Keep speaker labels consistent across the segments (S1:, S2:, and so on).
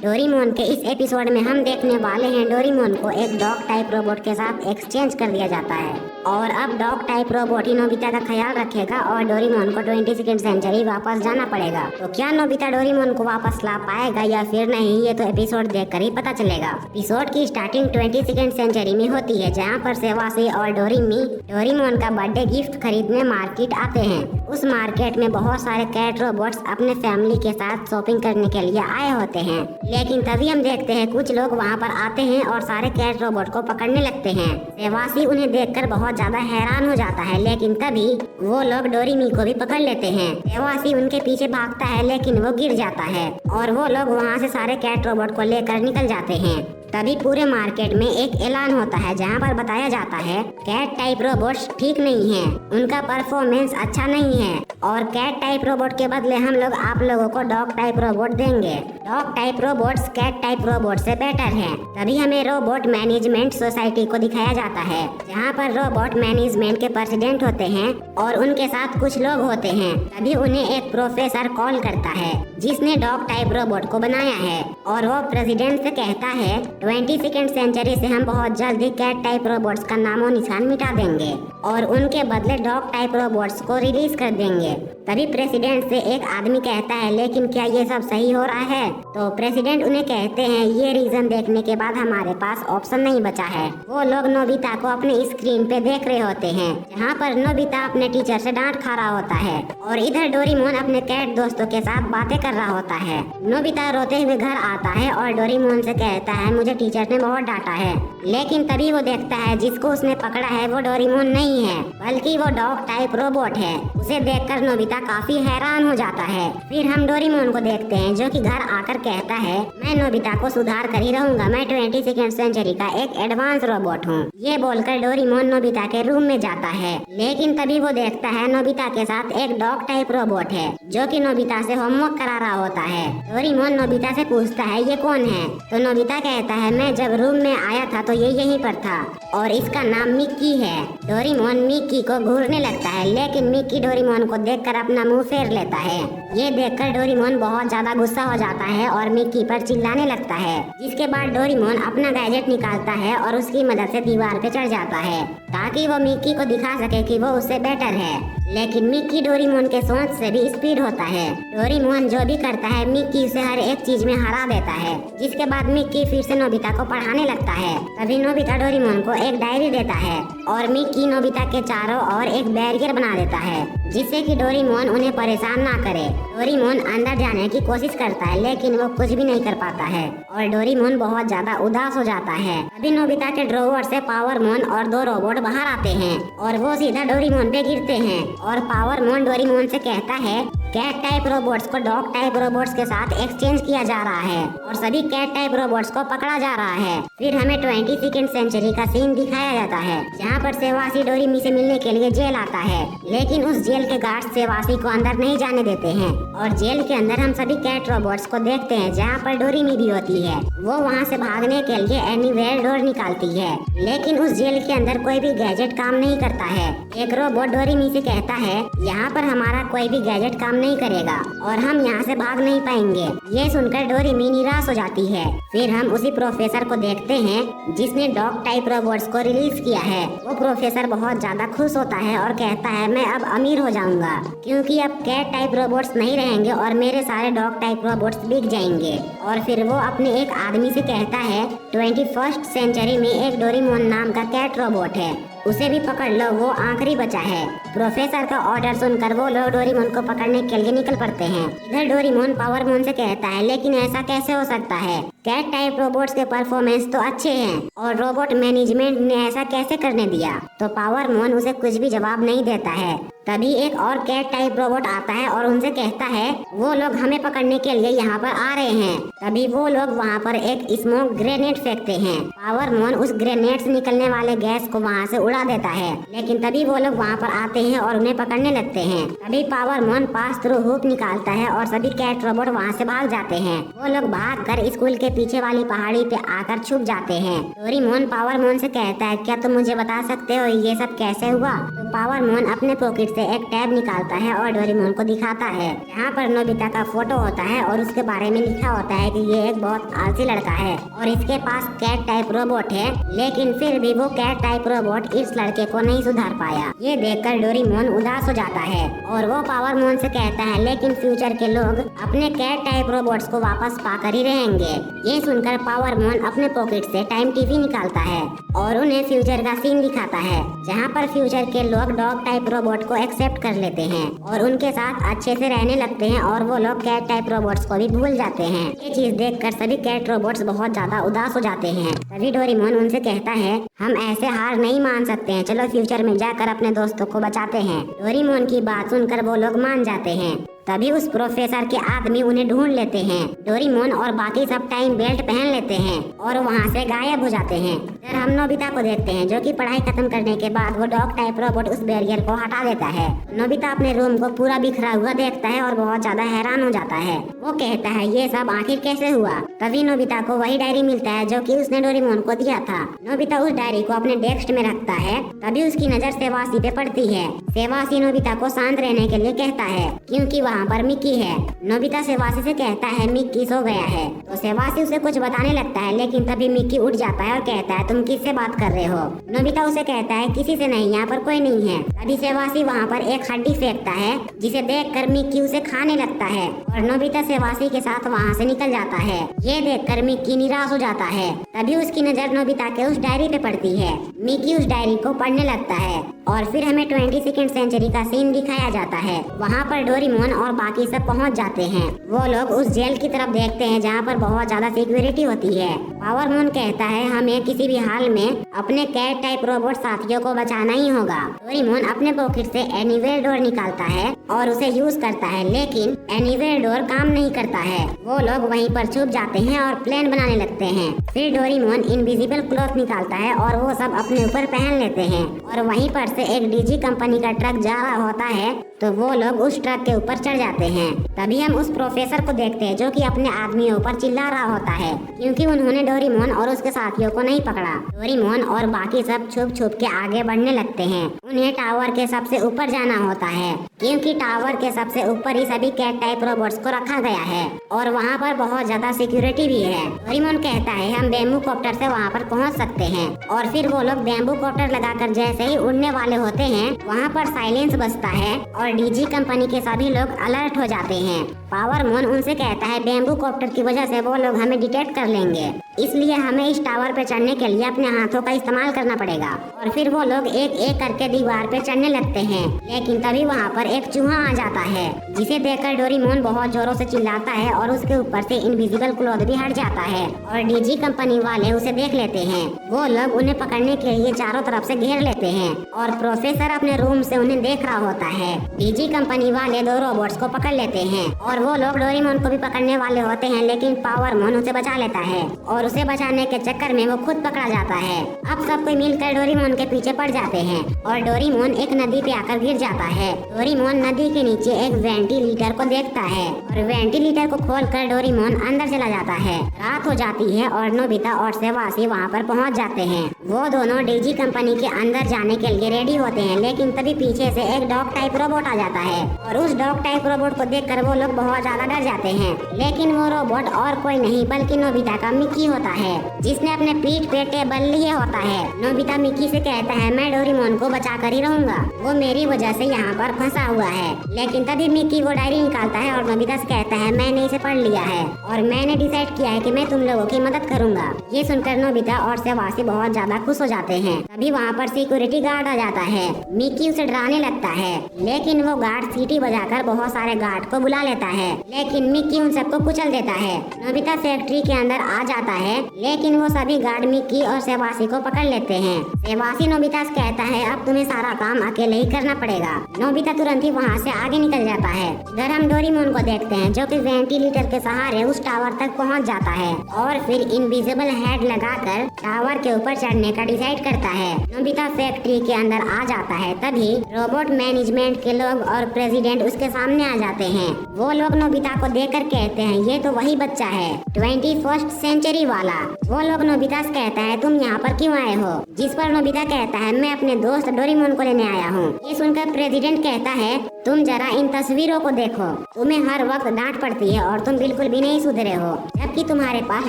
S1: Doraemon के इस episode में हम देखने वाले हैं डोरेमोन को एक डॉग टाइप रोबोट के साथ एक्सचेंज कर दिया जाता है और अब डॉग टाइप रोबोट ही नोबिता का ख्याल रखेगा और डोरेमोन को 22वीं सेंचुरी वापस जाना पड़ेगा। तो क्या नोबिता डोरेमोन को वापस ला पाएगा या फिर नहीं, ये तो एपिसोड देखकर ही पता चलेगा। एपिसोड की स्टार्टिंग 22वीं सेंचुरी में होती है, जहाँ पर सेवासी और डोरेमी डोरेमोन का बर्थडे गिफ्ट खरीदने मार्केट आते हैं। उस मार्केट में बहुत सारे कैट रोबोट्स अपने फैमिली के साथ शॉपिंग करने के लिए आए होते हैं, लेकिन तभी हम देखते हैं कुछ लोग वहाँ पर आते हैं और सारे कैट रोबोट को पकड़ने लगते हैं। सेवासी उन्हें देखकर बहुत ज्यादा हैरान हो जाता है, लेकिन तभी वो लोग डोरेमी को भी पकड़ लेते हैं। सेवासी उनके पीछे भागता है, लेकिन वो गिर जाता है और वो लोग वहाँ से सारे कैट रोबोट को लेकर निकल जाते हैं। तभी पूरे मार्केट में एक ऐलान होता है, जहाँ पर बताया जाता है कैट टाइप रोबोट्स ठीक नहीं है, उनका परफॉर्मेंस अच्छा नहीं है और कैट टाइप रोबोट के बदले हम लोग आप लोगों को डॉग टाइप रोबोट देंगे। Dog type robots cat type robot से बेटर है। तभी हमें रोबोट मैनेजमेंट सोसाइटी को दिखाया जाता है, जहाँ पर रोबोट मैनेजमेंट के प्रेसिडेंट होते हैं और उनके साथ कुछ लोग होते हैं। तभी उन्हें एक प्रोफेसर कॉल करता है, जिसने डॉग टाइप रोबोट को बनाया है और वो प्रेसिडेंट से कहता है 22वीं सेंचुरी से हम बहुत जल्दी कैट टाइप रोबोट्स का नामो निशान मिटा देंगे और उनके बदले डॉग टाइप रोबोट्स को रिलीज कर देंगे। तभी प्रेसिडेंट से एक आदमी कहता है, लेकिन क्या ये सब सही हो रहा है? तो प्रेसिडेंट उन्हें कहते हैं, ये रीजन देखने के बाद हमारे पास ऑप्शन नहीं बचा है। वो लोग नोबिता को अपने स्क्रीन पे देख रहे होते हैं, जहाँ पर नोबिता अपने टीचर से डांट खा रहा होता है और इधर डोरेमोन अपने कैट दोस्तों के साथ बातें कर रहा होता है। नोबिता रोते हुए घर आता है और डोरेमोन से कहता है, मुझे टीचर ने बहुत डांटा है। लेकिन तभी वो देखता है जिसको उसने पकड़ा है वो डोरेमोन नहीं है, बल्कि वो डॉग टाइप रोबोट है। उसे देखकर नोबिता काफी हैरान हो जाता है। फिर हम डोरेमोन को देखते हैं, जो कि घर आकर कहता है, मैं नोबिता को सुधार कर ही रहूंगा, मैं 22वीं सेंचुरी का एक एडवांस रोबोट हूँ। ये बोलकर डोरेमोन नोबिता के रूम में जाता है, लेकिन तभी वो देखता है नोबिता के साथ एक डॉग टाइप रोबोट है, जो कि नोबिता से होमवर्क करा रहा होता है। डोरेमोन नोबिता से पूछता है, ये कौन है? तो नोबिता कहता है, मैं जब रूम में आया था तो ये यहीं पर था और इसका नाम मिक्की है। डोरेमोन मिक्की को घूरने लगता है, लेकिन मिक्की डोरेमोन को देखकर अपना मुंह फेर लेता है। ये देखकर डोरेमोन बहुत ज्यादा गुस्सा हो जाता है और मिक्की पर चिल्लाने लगता है, जिसके बाद डोरेमोन अपना गैजेट निकालता है और उसकी मदद से दीवार पे चढ़ जाता है, ताकि वो मिक्की को दिखा सके कि वो उससे बेटर है। लेकिन मिक्की डोरेमोन के सोच से भी स्पीड होता है। डोरेमोन जो भी करता है मिक्की उसे हर एक चीज में हरा देता है, जिसके बाद मिक्की फिर से नोबिता को पढ़ाने लगता है। तभी नोबिता डोरेमोन को एक डायरी देता है और मिक्की नोबिता के चारों ओर एक बैरियर बना देता है, जिससे कि डोरेमोन उन्हें परेशान ना करे। डोरेमोन अंदर जाने की कोशिश करता है, लेकिन वो कुछ भी नहीं कर पाता है और डोरेमोन बहुत ज्यादा उदास हो जाता है। अभी नोबिता के ड्रॉवर से पावरमोन और दो रोबोट बाहर आते हैं और वो सीधा डोरेमोन पे गिरते हैं और पावरमोन डोरेमोन से कहता है, कैट टाइप रोबोट्स को डॉग टाइप रोबोट्स के साथ एक्सचेंज किया जा रहा है और सभी कैट टाइप रोबोट्स को पकड़ा जा रहा है। फिर हमें 22वीं सेंचुरी का सीन दिखाया जाता है, जहाँ पर सेवासी डोरेमी से मिलने के लिए जेल आता है, लेकिन उस जेल के गार्ड सेवासी को अंदर नहीं जाने देते हैं और जेल के अंदर हम सभी कैट रोबोट्स को देखते हैं, जहाँ पर डोरेमी भी होती है। वो वहाँ से भागने के लिए एनीवेयर डोर निकालती है, लेकिन उस जेल के अंदर कोई भी गैजेट काम नहीं करता है। एक रोबोट डोरेमी से कहता है, यहाँ पर हमारा कोई भी गैजेट काम नहीं करेगा और हम यहाँ से भाग नहीं पाएंगे। ये सुनकर डोरेमी निराश हो जाती है। फिर हम उसी प्रोफेसर को देखते हैं, जिसने डॉग टाइप रोबोट्स को रिलीज किया है। वो प्रोफेसर बहुत ज्यादा खुश होता है और कहता है, मैं अब अमीर हो जाऊंगा, क्योंकि अब कैट टाइप रोबोट्स नहीं रहेंगे और मेरे सारे डॉग टाइप रोबोट्स बिक जाएंगे। और फिर वो अपने एक आदमी से कहता है, 21st सेंचुरी में एक डोरेमोन नाम का कैट रोबोट है, उसे भी पकड़ लो, वो आखिरी बचा है। प्रोफेसर का ऑर्डर सुनकर वो लोग डोरेमोन को पकड़ने के लिए निकल पड़ते हैं। इधर डोरेमोन पावरमोन से कहता है, लेकिन ऐसा कैसे हो सकता है? कैट टाइप रोबोट्स के परफॉर्मेंस तो अच्छे हैं और रोबोट मैनेजमेंट ने ऐसा कैसे करने दिया? तो पावरमोन उसे कुछ भी जवाब नहीं देता है। तभी एक और कैट टाइप रोबोट आता है और उनसे कहता है, वो लोग हमें पकड़ने के लिए यहाँ पर आ रहे हैं। तभी वो लोग वहाँ पर एक स्मोक ग्रेनेड फेंकते हैं। पावरमोन उस ग्रेनेड से निकलने वाले गैस को वहाँ से उड़ा देता है, लेकिन तभी वो लोग वहाँ पर आते हैं और उन्हें पकड़ने लगते हैं। तभी पावरमोन पास थ्रू हुक निकालता है और सभी कैट रोबोट वहाँ से भाग जाते हैं। वो लोग भागकर स्कूल के पीछे वाली पहाड़ी पे आकर छुप जाते हैं। डोरेमोन पावरमोन से कहता है, क्या तुम मुझे बता सकते हो ये सब कैसे हुआ? तो पावर मून अपने पॉकेट से एक टैब निकालता है और डोरेमोन को दिखाता है, जहाँ पर नोबिता का फोटो होता है और उसके बारे में लिखा होता है कि ये एक बहुत आलसी लड़का है और इसके पास कैट टाइप रोबोट है, लेकिन फिर भी वो कैट टाइप रोबोट इस लड़के को नहीं सुधार पाया। ये देखकर डोरेमोन उदास हो जाता है और वो पावर मून से कहता है लेकिन फ्यूचर के लोग अपने कैट टाइप रोबोट्स को वापस पाकर ही रहेंगे। ये सुनकर पावर मून अपने पॉकेट से टाइम टीवी निकालता है और उन्हें फ्यूचर का सीन दिखाता है, जहाँ पर फ्यूचर के लोग डॉग टाइप रोबोट को एक्सेप्ट कर लेते हैं और उनके साथ अच्छे से रहने लगते हैं और वो लोग कैट टाइप रोबोट्स को भी भूल जाते हैं। ये चीज देखकर सभी कैट रोबोट्स बहुत ज्यादा उदास हो जाते हैं। तभी डोरेमोन उनसे कहता है हम ऐसे हार नहीं मान सकते हैं, चलो फ्यूचर में जाकर अपने दोस्तों को बचाते हैं। डोरेमोन की बात सुनकर वो लोग मान जाते हैं। तभी उस प्रोफेसर के आदमी उन्हें ढूंढ लेते हैं। डोरेमोन और बाकी सब टाइम बेल्ट पहन लेते हैं और वहाँ से गायब हो जाते हैं। फिर हम नोबिता को देखते हैं जो कि पढ़ाई खत्म करने के बाद वो डॉग टाइप रोबोट उस बैरियर को हटा देता है। नोबिता अपने रूम को पूरा बिखरा हुआ देखता है और बहुत ज्यादा हैरान हो जाता है। वो कहता है ये सब आखिर कैसे हुआ। तभी नोबिता को वही डायरी मिलता है जो कि उसने डोरेमोन को दिया था। नोबिता उस डायरी को अपने डेस्क में रखता है। तभी उसकी नजर सेवासी पे पड़ती है। सेवासी नोबिता को शांत रहने के लिए कहता है क्योंकि वहाँ पर मिक्की है। नोबिता सेवासी से कहता है मिक्की सो गया है, तो सेवासी उसे कुछ बताने लगता है, लेकिन तभी मिक्की उठ जाता है और कहता है तुम किससे बात कर रहे हो। नोबिता उसे कहता है किसी से नहीं, यहाँ पर कोई नहीं है। तभी सेवासी वहाँ पर एक हड्डी फेंकता है, जिसे देखकर मिक्की उसे खाने लगता है और नोबिता सेवासी के साथ वहाँ से निकल जाता है। ये देखकर मिक्की निराश हो जाता है। तभी उसकी नजर नोबिता के उस डायरी पे पड़ती है। मिक्की उस डायरी को पढ़ने लगता है और फिर हमें 22वीं सेंचुरी का सीन दिखाया जाता है। वहाँ पर डोरेमोन और बाकी सब पहुँच जाते हैं। वो लोग उस जेल की तरफ देखते हैं जहाँ पर बहुत ज्यादा सिक्योरिटी होती है। पावर मून कहता है हमें किसी भी हाल में अपने कैट टाइप रोबोट साथियों को बचाना ही होगा। डोरेमोन अपने पॉकेट से एनीवेयर डोर निकालता है और उसे यूज करता है, लेकिन एनीवेयर डोर काम नहीं करता है। वो लोग वहीं पर छुप जाते हैं और प्लान बनाने लगते हैं। फिर डोरेमोन इनविजिबल क्लॉथ निकालता है और वो सब अपने ऊपर पहन लेते हैं और वहीं पर से एक डीजी कंपनी का ट्रक जा रहा होता है, तो वो लोग उस ट्रक के ऊपर चढ़ जाते हैं। तभी हम उस प्रोफेसर को देखते हैं जो कि अपने आदमियों पर चिल्ला रहा होता है क्योंकि उन्होंने डोरेमोन और उसके साथियों को नहीं पकड़ा। डोरेमोन और बाकी सब छुप छुप के आगे बढ़ने लगते हैं। उन्हें टावर के सबसे ऊपर जाना होता है क्योंकि टावर के सबसे ऊपर ही सभी कैट टाइप रोबोट्स को रखा गया है और वहाँ पर बहुत ज्यादा सिक्योरिटी भी है। डोरेमोन कहता है हम बैम्बू कॉप्टर से वहाँ पर पहुँच सकते हैं और फिर वो लोग बैम्बू कॉप्टर लगाकर जैसे ही उड़ने वाले होते हैं, वहाँ पर साइलेंस बजता है और डीजी कंपनी के सभी लोग अलर्ट हो जाते हैं। पावर मून उनसे कहता है बैम्बू कॉप्टर की वजह से वो लोग हमें डिटेक्ट कर लेंगे, इसलिए हमें इस टावर पे चढ़ने के लिए अपने हाथों का इस्तेमाल करना पड़ेगा। और फिर वो लोग एक एक करके दीवार पे चढ़ने लगते हैं, लेकिन तभी वहाँ पर एक चूहा आ जाता है, जिसे देखकर डोरेमोन बहुत जोरों से चिल्लाता है और उसके ऊपर से इनविजिबल क्लॉथ भी हट जाता है और डीजी कंपनी वाले उसे देख लेते हैं। वो लोग उन्हें पकड़ने के लिए चारों तरफ से घेर लेते हैं और प्रोफेसर अपने रूम से उन्हें देख रहा होता है। डीजी कंपनी वाले दो रोबोट्स को पकड़ लेते हैं और वो लोग डोरेमोन को भी पकड़ने वाले होते हैं, लेकिन पावर मून उसे बचा लेता है और उसे बचाने के चक्कर में वो खुद पकड़ा जाता है। अब सब कोई मिलकर डोरेमोन के पीछे पड़ जाते हैं और डोरेमोन एक नदी पे आकर गिर जाता है। डोरेमोन नदी के नीचे एक वेंटिलेटर को देखता है और वेंटिलेटर को खोलकर डोरेमोन अंदर चला जाता है। रात हो जाती है और नोबिता और सेवासी वहाँ पर पहुँच जाते हैं। वो दोनों डीजी कंपनी के अंदर जाने के लिए रेडी होते हैं, लेकिन तभी पीछे से एक डॉग टाइप रोबोट आ जाता है और उस डॉग टाइप रोबोट को देखकर वो लोग बहुत ज्यादा डर जाते हैं। लेकिन वो रोबोट और कोई नहीं बल्कि नोबिता का मिक्की होता है, जिसने अपने पीठ पे टेबल लिए होता है। नोबिता मिक्की से कहता है मैं डोरेमोन को बचा कर ही रहूंगा, वो मेरी वजह से यहाँ पर फंसा हुआ है। लेकिन तभी मिक्की वो डायरी निकालता है और नोबिता से कहता है मैंने इसे पढ़ लिया है और मैंने डिसाइड किया है कि मैं तुम लोगों की मदद करूंगा। ये सुनकर नोबिता और सेवासी बहुत ज्यादा खुश हो जाते हैं। तभी वहाँ पर सिक्योरिटी गार्ड आ जाता है। मिक्की उसे डराने लगता है, लेकिन वो गार्ड सीटी बजाकर बहुत सारे गार्ड को बुला लेता है, लेकिन मिक्की उन सबको कुचल देता है। नोबिता फैक्ट्री के अंदर आ जाता है, लेकिन वो सभी गार्ड मिक्की और सेवासी को पकड़ लेते हैं। सेवासी नोबिता से कहता है अब तुम्हें सारा काम अकेले ही करना पड़ेगा। नोबिता तुरंत ही वहाँ से आगे निकल जाता है। इधर हम डोरेमोन को देखते हैं जो कि वेंटिलेटर के सहारे उस टावर तक पहुँच जाता है और फिर इनविजिबल हेड लगाकर टावर के ऊपर चढ़ने का डिसाइड करता है। नोबिता फैक्ट्री के अंदर आ जाता है। तभी रोबोट मैनेजमेंट के लोग और प्रेसिडेंट उसके सामने आ जाते हैं। वो लोग लोग नोबिता को देखकर कहते हैं ये तो वही बच्चा है 21st सेंचुरी वाला। वो लोग नोबिता से कहता है तुम यहाँ पर क्यों आए हो, जिस पर नोबिता कहता है मैं अपने दोस्त डोरेमोन को लेने आया हूँ। ये सुनकर प्रेसिडेंट कहता है तुम जरा इन तस्वीरों को देखो, तुम्हें हर वक्त डांट पड़ती है और तुम बिल्कुल भी नहीं सुधरे हो, जबकि तुम्हारे पास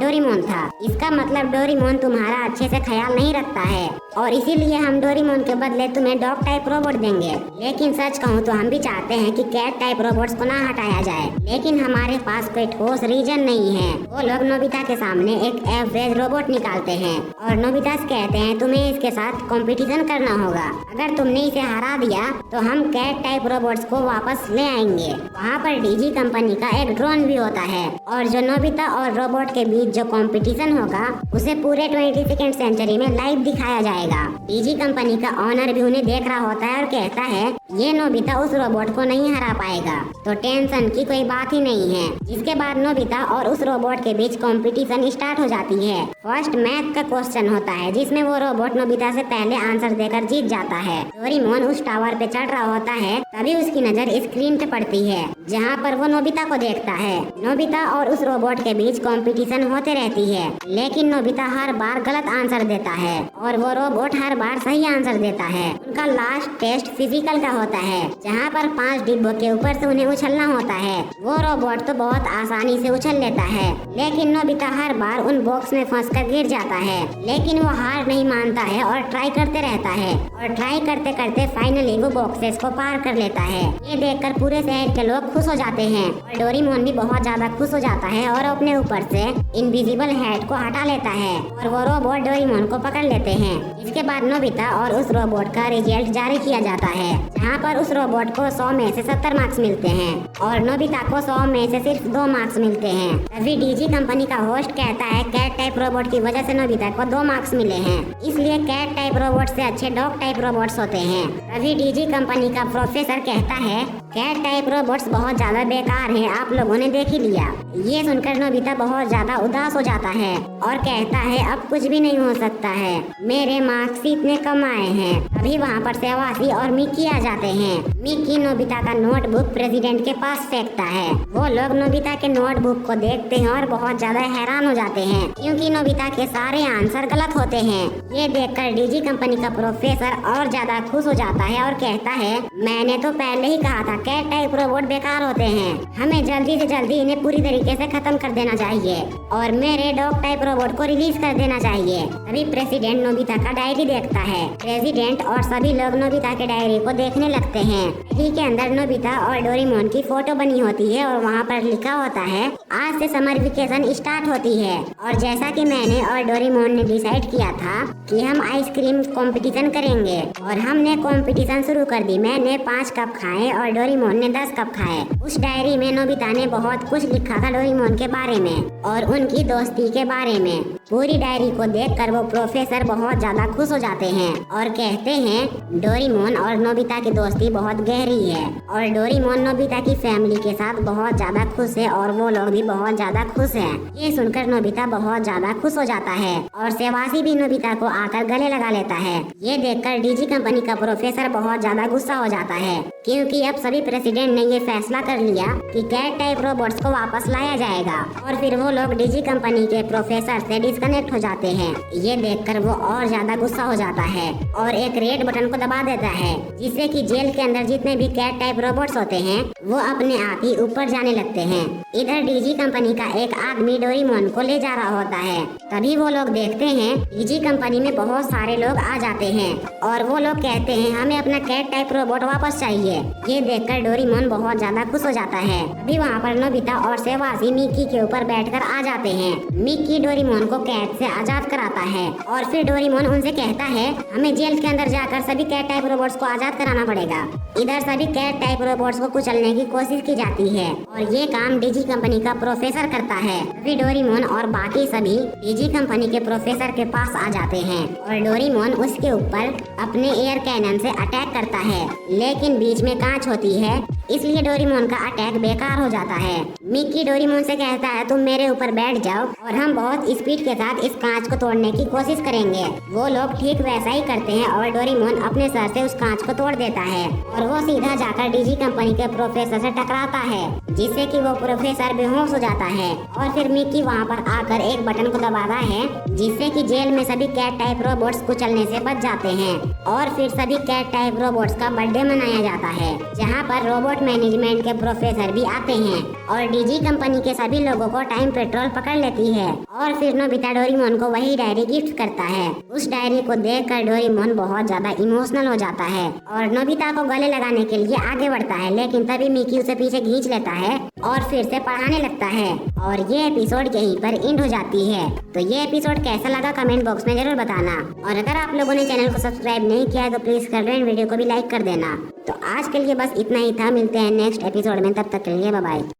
S1: डोरेमोन था। इसका मतलब डोरेमोन तुम्हारा अच्छे से ख्याल नहीं रखता है और इसीलिए हम डोरेमोन के बदले तुम्हें डॉग टाइप रोबोट देंगे। लेकिन सच कहूँ तो हम भी चाहते हैं कि कैट टाइप रोबोट्स को ना हटाया जाए, लेकिन हमारे पास कोई ठोस रीजन नहीं है। वो लोग नोबिता के सामने एक एवरेज रोबोट निकालते हैं और नोबिता से कहते हैं तुम्हें इसके साथ कंपटीशन करना होगा। अगर तुमने इसे हरा दिया तो हम कैट टाइप रोबोट्स को वापस ले आएंगे। वहाँ पर डीजी कंपनी का एक ड्रोन भी होता है और जो नोबिता और रोबोट के बीच जो कंपटीशन होगा उसे पूरे 22nd सेंचुरी में लाइव दिखाया जाएगा। डीजी कंपनी का ऑनर भी उन्हें देख रहा होता है और कहता है ये नोबिता उस रोबोट को नहीं हरा पाएगा, तो टेंशन की कोई बात ही नहीं है। जिसके बाद नोबिता और उस रोबोट के बीच कंपटीशन स्टार्ट हो जाती है। फर्स्ट मैथ का क्वेश्चन होता है जिसमें वो रोबोट नोबिता से पहले आंसर देकर जीत जाता है। डोरेमोन उस टावर पे चढ़ रहा होता है, तभी उसकी नजर स्क्रीन पे पड़ती है जहाँ पर वो नोबिता को देखता है। नोबिता और उस रोबोट के बीच कंपटीशन होते रहती है, लेकिन नोबिता हर बार गलत आंसर देता है और वो रोबोट हर बार सही आंसर देता है। उनका लास्ट टेस्ट फिजिकल का होता है जहाँ पर 5 डिब्बों के ऊपर से उन्हें उछलना होता है। वो रोबोट तो बहुत आसानी से उछल लेता है, लेकिन नोबिता हर बार उन बॉक्स में फंसकर गिर जाता है। लेकिन वो हार नहीं मानता है और ट्राई करते रहता है और ट्राई करते करते फाइनली वो बॉक्सेस को पार कर लेता है। ये देखकर पूरे शहर के लोग खुश हो जाते हैं और डोरेमोन भी बहुत ज्यादा खुश हो जाता है और अपने ऊपर से इनविजिबल हेड को हटा लेता है और वो रोबोट डोरेमोन को पकड़ लेते हैं। इसके बाद नोबिता और उस रोबोट का रिजल्ट जारी किया जाता है, जहाँ पर उस रोबोट को 100 में से 70 मार्क्स मिलते हैं और नोबिता को 100 में से सिर्फ 2 मार्क्स मिलते हैं। तभी डीजी कंपनी का होस्ट कहता है कैट टाइप रोबोट की वजह से नोबिता को 2 मार्क्स मिले हैं, इसलिए कैट टाइप रोबोट से अच्छे डॉग टाइप रोबोट्स होते हैं। तभी डीजी कंपनी का प्रोफेसर कहता है कैट टाइप रोबोट्स बहुत ज्यादा बेकार हैं, आप लोगों ने देख ही लिया। ये सुनकर नोबिता बहुत ज्यादा उदास हो जाता है और कहता है अब कुछ भी नहीं हो सकता है, मेरे मार्क्स इतने कम आए हैं। तभी वहाँ पर सेवासी और मिक्की आ जाते हैं। मिक्की नोबिता का नोटबुक प्रेसिडेंट के पास फेंकता है। वो लोग नोबिता के नोटबुक को देखते हैं और बहुत ज्यादा हैरान हो जाते हैं क्योंकि नोबिता के सारे आंसर गलत होते हैं। ये देखकर डीजी कंपनी का प्रोफेसर और ज्यादा खुश हो जाता है और कहता है मैंने तो पहले ही कहा था कैट टाइप रोबोट बेकार होते हैं, हमें जल्दी से जल्दी इन्हें पूरी तरीके से खत्म कर देना चाहिए और मेरे डॉग टाइप रोबोट को रिलीज कर देना चाहिए। तभी प्रेसिडेंट नोबिता का डायरी देखता है। प्रेसिडेंट और सभी लोग नोबिता के डायरी को देखने लगते हैं। डायरी के अंदर नोबिता और डोरेमोन की फोटो बनी होती है और वहाँ पर लिखा होता है आज से समर वेकेशन स्टार्ट होती है और जैसा कि मैंने और डोरेमोन ने डिसाइड किया था कि हम आइसक्रीम कंपटीशन करेंगे और हमने कंपटीशन शुरू कर दी। मैंने 5 कप खाए और डोरेमोन ने 10 कप खाए। उस डायरी में नोबिता ने बहुत कुछ लिखा था डोरेमोन के बारे में और उनकी दोस्ती के बारे में। पूरी डायरी को देखकर वो प्रोफेसर बहुत ज्यादा खुश हो जाते हैं और कहते हैं डोरेमोन और नोबिता की दोस्ती बहुत गहरी है और डोरेमोन नोबिता की फैमिली के साथ बहुत ज्यादा खुश है और वो लोग भी बहुत ज्यादा खुश हैं। ये सुनकर नोबिता बहुत ज्यादा खुश हो जाता है और सेवासी भी नोबिता को आकर गले लगा लेता है। ये देखकर डीजी कंपनी का प्रोफेसर बहुत ज्यादा गुस्सा हो जाता है क्योंकि अब सभी प्रेसिडेंट ने ये फैसला कर लिया कि कैट टाइप रोबोट्स को वापस लाया जाएगा और फिर वो लोग डीजी कंपनी के प्रोफेसर से डिस्कनेक्ट हो जाते हैं। ये देखकर वो और ज्यादा गुस्सा हो जाता है और एक रेड बटन को दबा देता है जिससे कि जेल के अंदर जितने भी कैट टाइप रोबोट्स होते हैं वो अपने आप ही ऊपर जाने लगते हैं। इधर डीजी कंपनी का एक आदमी डोरेमोन को ले जा रहा होता है। तभी वो लोग देखते हैं डीजी कंपनी में बहुत सारे लोग आ जाते हैं और वो लोग कहते हैं हमें अपना कैट टाइप रोबोट वापस चाहिए। ये देखकर डोरेमोन बहुत ज्यादा खुश हो जाता है। अभी वहाँ पर नोबिता और सेवासी मिक्की के ऊपर बैठकर आ जाते हैं। मिक्की डोरेमोन को कैद से आजाद कराता है और फिर डोरेमोन उनसे कहता है हमें जेल के अंदर जाकर सभी कैट टाइप रोबोट्स को आजाद कराना पड़ेगा। इधर सभी कैट टाइप रोबोट्स को कुचलने की कोशिश की जाती है और ये काम डीजी कंपनी का प्रोफेसर करता है। अभी डोरेमोन और बाकी सभी डीजी कंपनी के प्रोफेसर के पास आ जाते हैं और डोरेमोन उसके ऊपर अपने एयर कैनन से अटैक करता है, लेकिन बीच में कांच होती है इसलिए डोरेमोन का अटैक बेकार हो जाता है। मिकी डोरेमोन से कहता है तुम मेरे ऊपर बैठ जाओ और हम बहुत स्पीड के साथ इस कांच को तोड़ने की कोशिश करेंगे। वो लोग ठीक वैसा ही करते हैं और डोरेमोन अपने सर से उस कांच को तोड़ देता है और वो सीधा जाकर डीजी कंपनी के प्रोफेसर से टकराता है, जिससे कि वो प्रोफेसर बेहोश हो जाता है। और फिर मिकी वहाँ पर आकर एक बटन को दबाता है, जिससे कि जेल में सभी कैट टाइप रोबोट्स कुचलने से बच जाते हैं। और फिर सभी कैट टाइप रोबोट्स का बर्थडे मनाया जाता है, जहाँ पर रोबोट मैनेजमेंट के प्रोफेसर भी आते हैं और डीजी कंपनी के सभी लोगों को टाइम पेट्रोल पकड़ लेती है। और फिर नोबिता डोरेमोन को वही डायरी गिफ्ट करता है। उस डायरी को देखकर डोरेमोन बहुत ज्यादा इमोशनल हो जाता है और नोबिता को गले लगाने के लिए आगे बढ़ता है, लेकिन तभी मिकी उसे पीछे खींच लेता है और फिर से पढ़ाने लगता है। और ये एपिसोड यहीं पर एंड हो जाती है। तो ये एपिसोड कैसा लगा कमेंट बॉक्स में जरूर बताना, और अगर आप लोगों ने चैनल को सब्सक्राइब नहीं किया है तो प्लीज कर लो, वीडियो को भी लाइक कर देना। तो आज के लिए बस इतना ही था, मिलते हैं नेक्स्ट एपिसोड में, तब तक के लिए बाय बाय।